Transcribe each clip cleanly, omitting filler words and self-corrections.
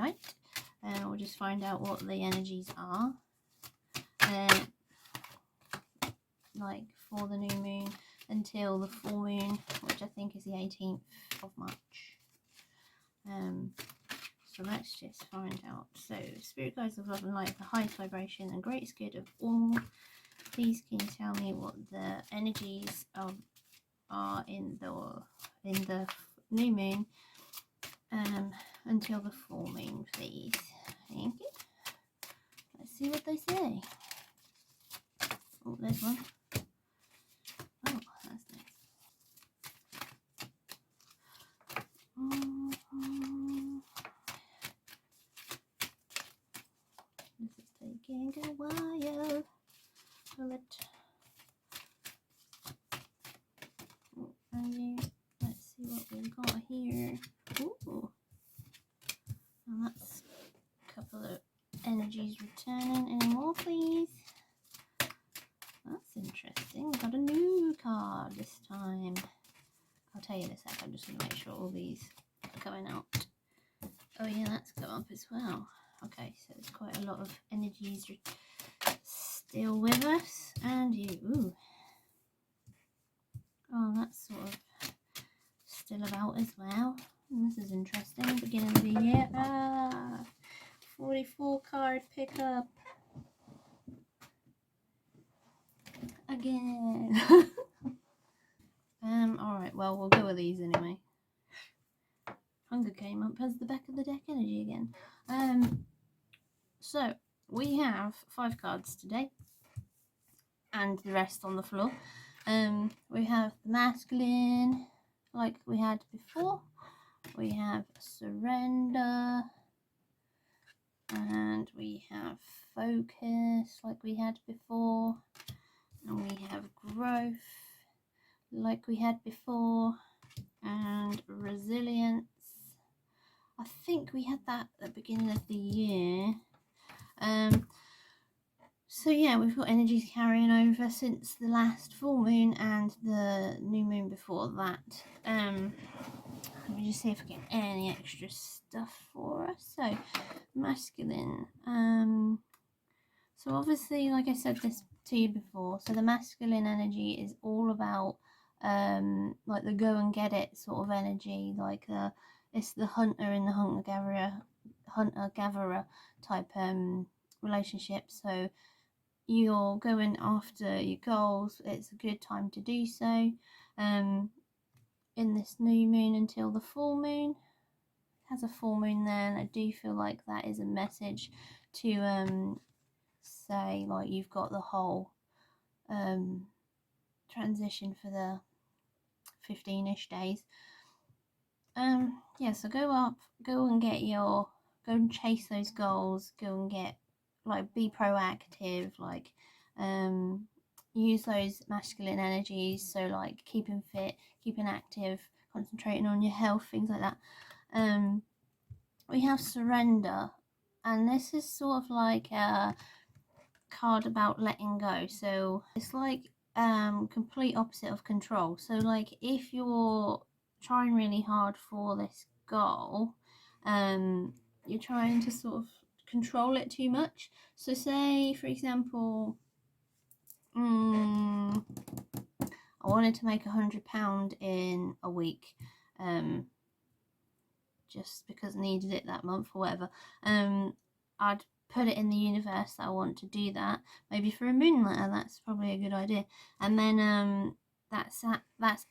right. We'll just find out what the energies are. Like for the new moon until the full moon, which I think is the 18th of March. So let's just find out. So, spirit guides of love and light, the highest vibration and greatest good of all. Please can you tell me what the energies are in the new moon until the full moon, please. Thank you. Let's see what they say. Oh, there's one. Oh, that's nice. This is taking a while. Let's see what we've got here. Ooh. Well, that's a couple of energies returning. Any more, please? That's interesting. We've got a new card this time. I'll tell you in a sec. I'm just going to make sure all these are coming out. Oh yeah, that's come up as well. Okay, so there's quite a lot of energies still with us. And you, ooh. Oh, that's sort of still about as well. And this is interesting. Beginning of the year. 44 card pickup. Again. Alright, well, we'll go with these anyway. Hunger came up as the back of the deck energy again. So we have 5 cards today, and the rest on the floor. We have the masculine, like we had before. We have surrender, and we have focus, like we had before, and we have growth, like we had before, and resilience. I think we had that at the beginning of the year. So yeah, we've got energies carrying over since the last full moon and the new moon before that. Let me just see if I get any extra stuff for us. So masculine. So obviously, like I said this to you before, so the masculine energy is all about like the go and get it sort of energy, like it's the hunter and the hunter-gatherer type relationship. So you're going after your goals. It's a good time to do so. In this new moon until the full moon, it has a full moon there, and I do feel like that is a message to say like you've got the whole transition for the 15ish days. Yeah, so go and chase those goals, go and get, like, be proactive, like use those masculine energies, so like keeping fit, keeping active, concentrating on your health, things like that. We have surrender, and this is sort of like a card about letting go. So it's like complete opposite of control. So like if you're trying really hard for this goal, you're trying to sort of control it too much. So say for example, I wanted to make £100 in a week, just because I needed it that month or whatever. I'd put it in the universe that I want to do that, maybe for a moon letter. That's probably a good idea. And then that's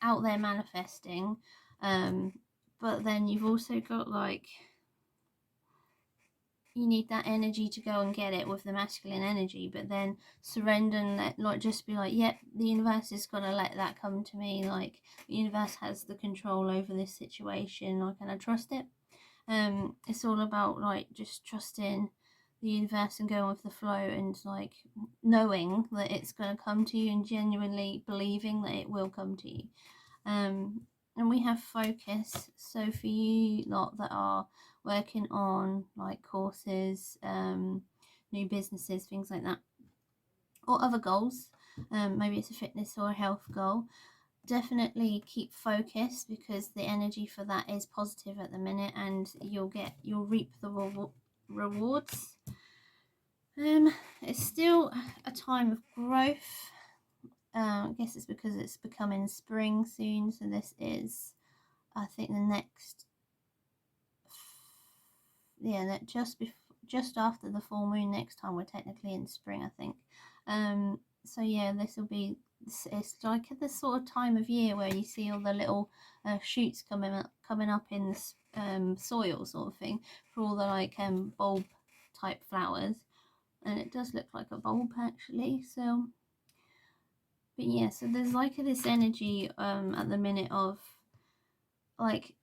out there manifesting. But then you've also got, like, you need that energy to go and get it with the masculine energy, but then surrender and let, like, just be like, yep, the universe is gonna let that come to me. Like, the universe has the control over this situation. Like, can I trust it? It's all about like just trusting the universe and going with the flow, and like knowing that it's going to come to you and genuinely believing that it will come to you. And we have focus. So for you lot that are working on like courses, new businesses, things like that, or other goals, maybe it's a fitness or a health goal, definitely keep focused, because the energy for that is positive at the minute, and you'll reap the rewards. It's still a time of growth. I guess it's because it's becoming spring soon, so this is, I think, the next, yeah, just after the full moon next time we're technically in spring, I think. So yeah, this will be, it's like the sort of time of year where you see all the little shoots coming up in the soil, sort of thing, for all the like bulb type flowers, and it does look like a bulb actually. So, but yeah, so there's like this energy at the minute of like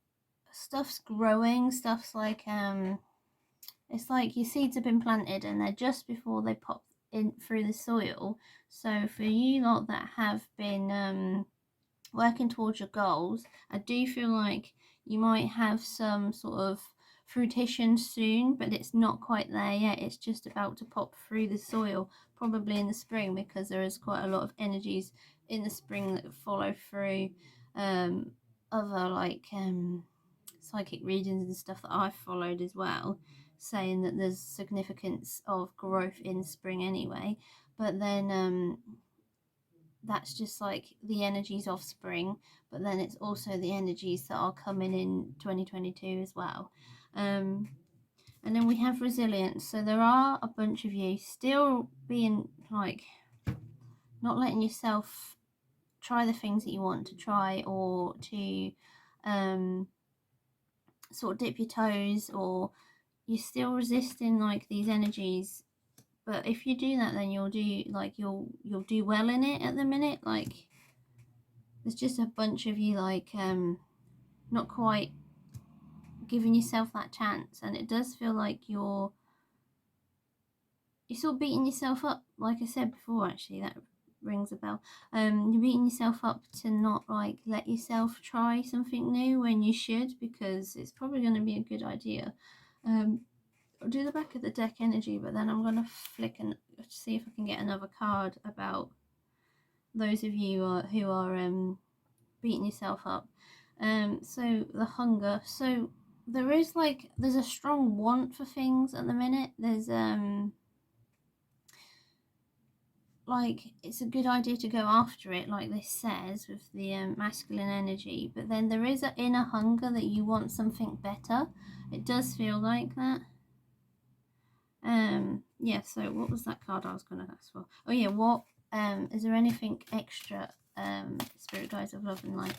stuff's growing, stuff's like it's like your seeds have been planted and they're just before they pop in through the soil. So for you lot that have been working towards your goals, I do feel like you might have some sort of fruition soon, but it's not quite there yet. It's just about to pop through the soil, probably in the spring, because there is quite a lot of energies in the spring that follow through other like psychic readings and stuff that I've followed as well, saying that there's significance of growth in spring anyway. But then that's just like the energies of spring, but then it's also the energies that are coming in 2022 as well. And then we have resilience. So there are a bunch of you still being like, not letting yourself try the things that you want to try, or to sort of dip your toes, or you're still resisting like these energies. But if you do that, then you'll do well in it at the minute. Like, there's just a bunch of you like not quite giving yourself that chance, and it does feel like you're sort of beating yourself up. Like I said before, actually, that rings a bell. You're beating yourself up to not like let yourself try something new when you should, because it's probably going to be a good idea. I'll do the back of the deck energy, but then I'm going to flick and see if I can get another card about those of you who are beating yourself up. So the hunger. So there's a strong want for things at the minute. There's like, it's a good idea to go after it, like this says with the masculine energy, but then there is an inner hunger that you want something better. It does feel like that. Yeah, so what was that card I was going to ask for? Oh yeah, what is there anything extra, spirit guides of love and light,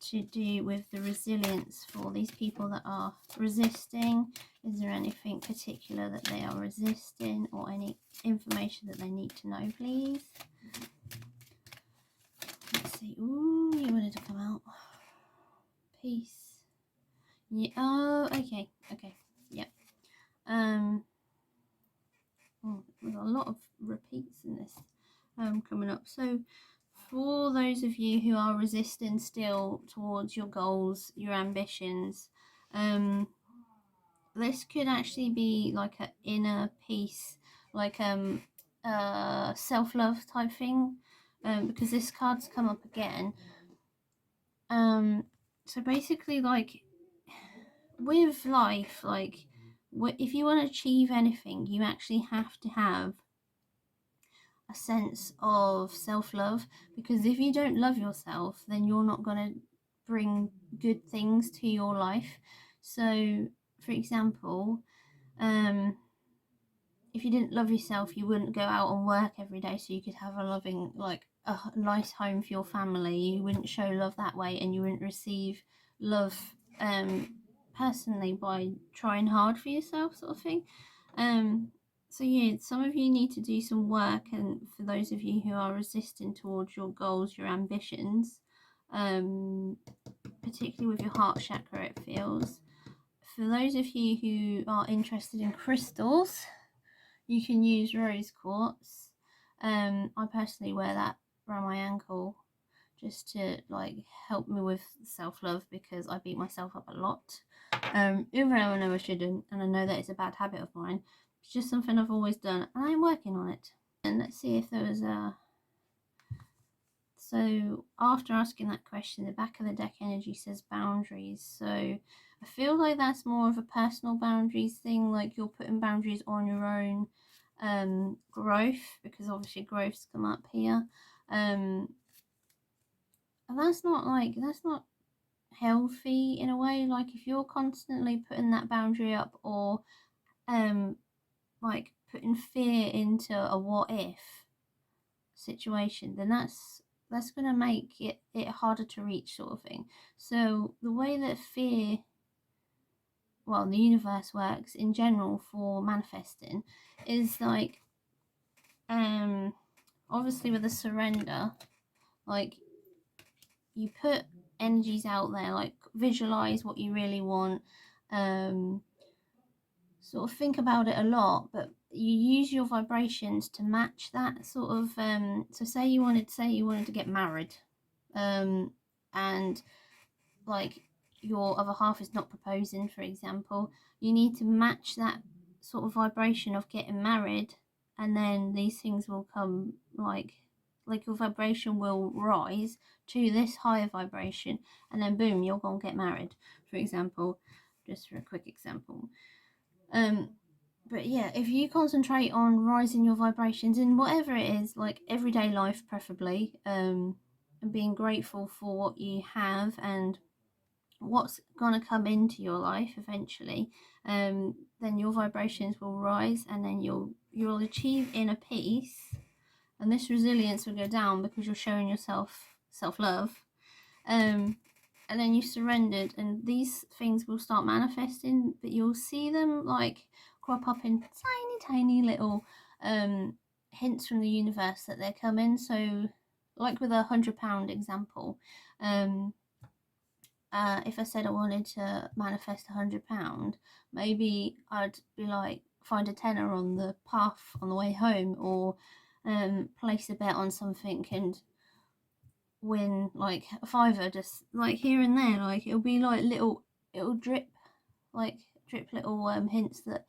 to do with the resilience for these people that are resisting? Is there anything particular that they are resisting, or any information that they need to know, please? Let's see. Ooh, you wanted to come out. Peace. Yeah. Oh, okay. Yep. There's a lot of repeats in this coming up. So for those of you who are resisting still towards your goals, your ambitions, this could actually be like an inner peace, like self-love type thing, because this card's come up again. So basically, like, with life, like, if you want to achieve anything, you actually have to have a sense of self-love, because if you don't love yourself, then you're not going to bring good things to your life. So for example, if you didn't love yourself, you wouldn't go out and work every day so you could have a loving, like a nice home for your family. You wouldn't show love that way, and you wouldn't receive love personally by trying hard for yourself, sort of thing. So yeah, some of you need to do some work, and for those of you who are resisting towards your goals, your ambitions, particularly with your heart chakra, it feels. For those of you who are interested in crystals, you can use rose quartz. I personally wear that around my ankle just to like help me with self-love, because I beat myself up a lot. Even though I know I shouldn't, and I know that it's a bad habit of mine. It's just something I've always done, and I'm working on it. And let's see if there was So after asking that question, the back of the deck energy says boundaries. So I feel like that's more of a personal boundaries thing, like you're putting boundaries on your own growth, because obviously growth's come up here. And that's not healthy in a way. Like if you're constantly putting that boundary up, or like putting fear into a what if situation, then that's going to make it harder to reach, sort of thing. So the way that fear, well, the universe works in general for manifesting is like obviously with a surrender, like you put energies out there, like visualize what you really want, sort of think about it a lot, but you use your vibrations to match that sort of so say you wanted to get married, and like your other half is not proposing, for example, you need to match that sort of vibration of getting married, and then these things will come, like your vibration will rise to this higher vibration, and then boom, you're gonna get married, for example, just for a quick example. But yeah, if you concentrate on rising your vibrations in whatever it is, like everyday life preferably, and being grateful for what you have and what's gonna come into your life eventually, then your vibrations will rise, and then you'll achieve inner peace, and this resilience will go down because you're showing yourself self-love. And then you surrendered, and these things will start manifesting, but you'll see them like crop up in tiny little hints from the universe that they're coming. So like with £100 example, if I said I wanted to manifest £100, maybe I'd be like, find a tenner on the path on the way home, or place a bet on something and win like a fiver, just like here and there. Like it'll be like it'll drip little hints that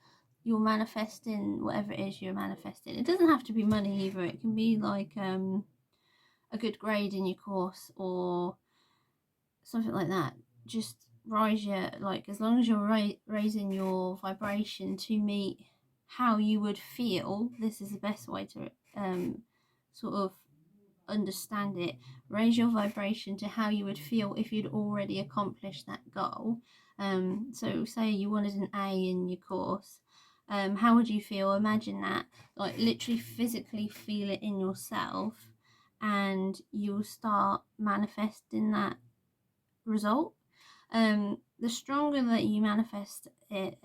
you're manifesting whatever it is you're manifesting. It doesn't have to be money either. It can be like a good grade in your course or something like that. Just rise your, like, as long as you're raising your vibration to meet how you would feel. This is the best way to sort of understand it. Raise your vibration to how you would feel if you'd already accomplished that goal. So say you wanted an A in your course, how would you feel? Imagine that, like literally physically feel it in yourself, and you'll start manifesting that result. The stronger that you manifest it,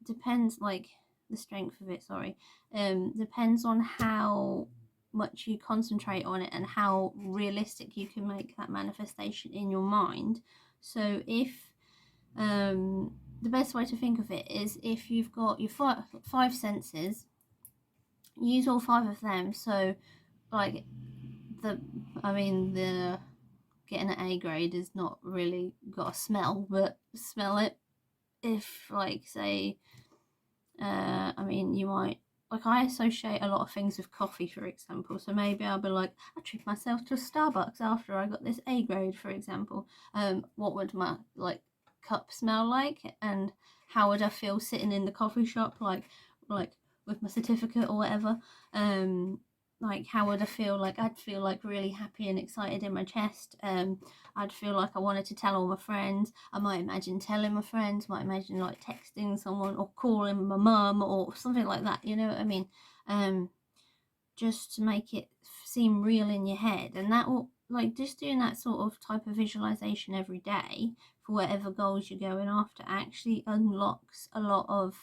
depends, like the strength of it, sorry, depends on how much you concentrate on it and how realistic you can make that manifestation in your mind. So if the best way to think of it is, if you've got your five senses, use all five of them. So like the getting an A grade is not really got a smell, but smell it. If like say you might, like, I associate a lot of things with coffee, for example, so maybe I'll be like, I treat myself to a Starbucks after I got this A grade, for example. What would my like cup smell like, and how would I feel sitting in the coffee shop, like with my certificate or whatever. Like how would I feel? Like I'd feel like really happy and excited in my chest. I'd feel like I wanted to tell all my friends. I might imagine telling my friends, might imagine like texting someone or calling my mum or something like that, you know what I mean? Just to make it seem real in your head. And that will, like, just doing that sort of type of visualization every day for whatever goals you're going after actually unlocks a lot of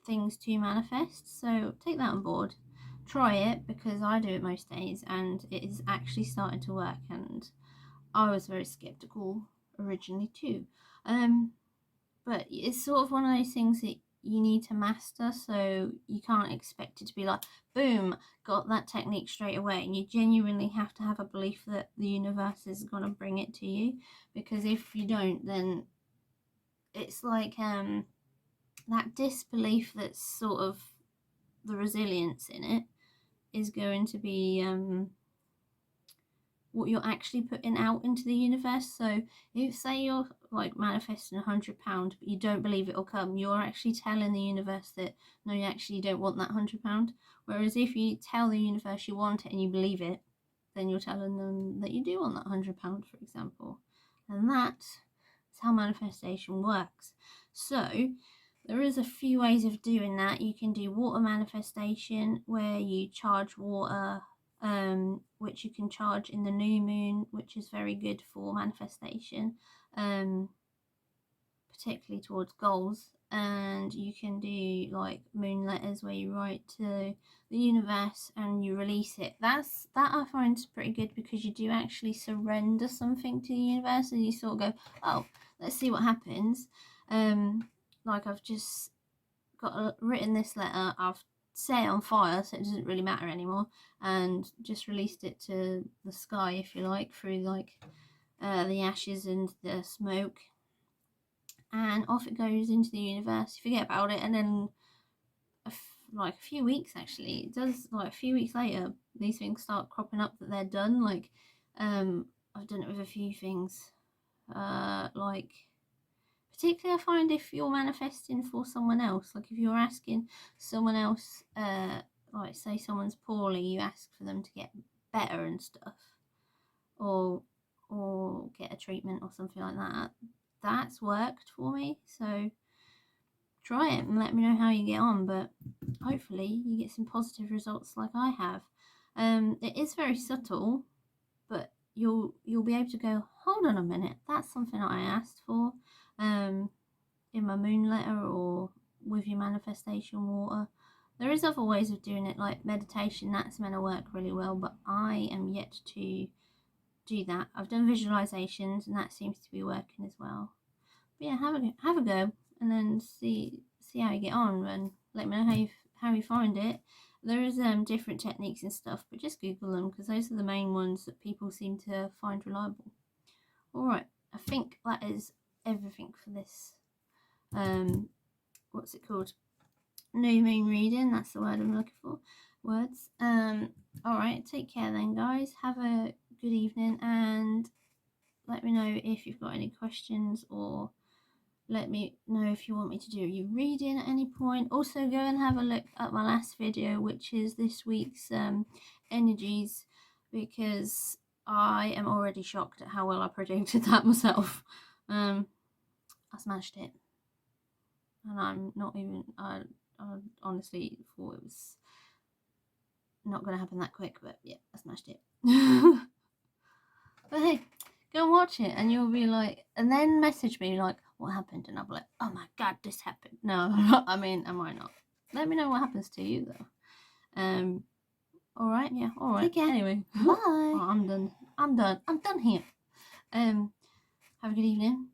things to manifest. So take that on board. Try it, because I do it most days and it is actually starting to work, and I was very skeptical originally too. But it's sort of one of those things that you need to master, so you can't expect it to be like, boom, got that technique straight away. And you genuinely have to have a belief that the universe is going to bring it to you, because if you don't, then it's like that disbelief that's sort of the resilience in it is going to be what you're actually putting out into the universe. So if, say, you're like manifesting £100 but you don't believe it'll come, you're actually telling the universe that no, you actually don't want that £100. Whereas if you tell the universe you want it and you believe it, then you're telling them that you do want that £100, for example. And that's how manifestation works. So there is a few ways of doing that. You can do water manifestation, where you charge water, which you can charge in the new moon, which is very good for manifestation, particularly towards goals. And you can do like moon letters, where you write to the universe and you release it. That I find is pretty good, because you do actually surrender something to the universe, and you sort of go, oh, let's see what happens. Like, I've just written this letter, I've set it on fire, so it doesn't really matter anymore, and just released it to the sky, if you like, through like the ashes and the smoke, and off it goes into the universe. You forget about it, and then like a few weeks, actually, it does, like a few weeks later, these things start cropping up that they're done. Like, I've done it with a few things, like, particularly I find if you're manifesting for someone else, like if you're asking someone else, like say someone's poorly, you ask for them to get better and stuff, or get a treatment or something like that. That's worked for me, so try it and let me know how you get on. But hopefully you get some positive results like I have. It is very subtle, but you'll be able to go, hold on a minute, that's something I asked for. In my moon letter, or with your manifestation water. There is other ways of doing it, like meditation. That's meant to work really well, but I am yet to do that. I've done visualizations, and that seems to be working as well. But yeah, have a go, and then see how you get on, and let me know how you find it. There is different techniques and stuff, but just Google them, because those are the main ones that people seem to find reliable. Alright, I think that is everything for this what's it called, new moon reading. That's the word I'm looking for. Words. Alright, take care then, guys. Have a good evening, and let me know if you've got any questions, or let me know if you want me to do your reading at any point. Also, go and have a look at my last video, which is this week's energies, because I am already shocked at how well I predicted that myself. I smashed it. And I'm not even, I honestly thought it was not going to happen that quick, but yeah, I smashed it. But hey, go and watch it, and you'll be like, and then message me like, what happened? And I'll be like, oh my god, this happened. No, I mean, I might not. Let me know what happens to you though. Alright, yeah, alright. Take care. Anyway, bye. Oh, I'm done here. Have a good evening.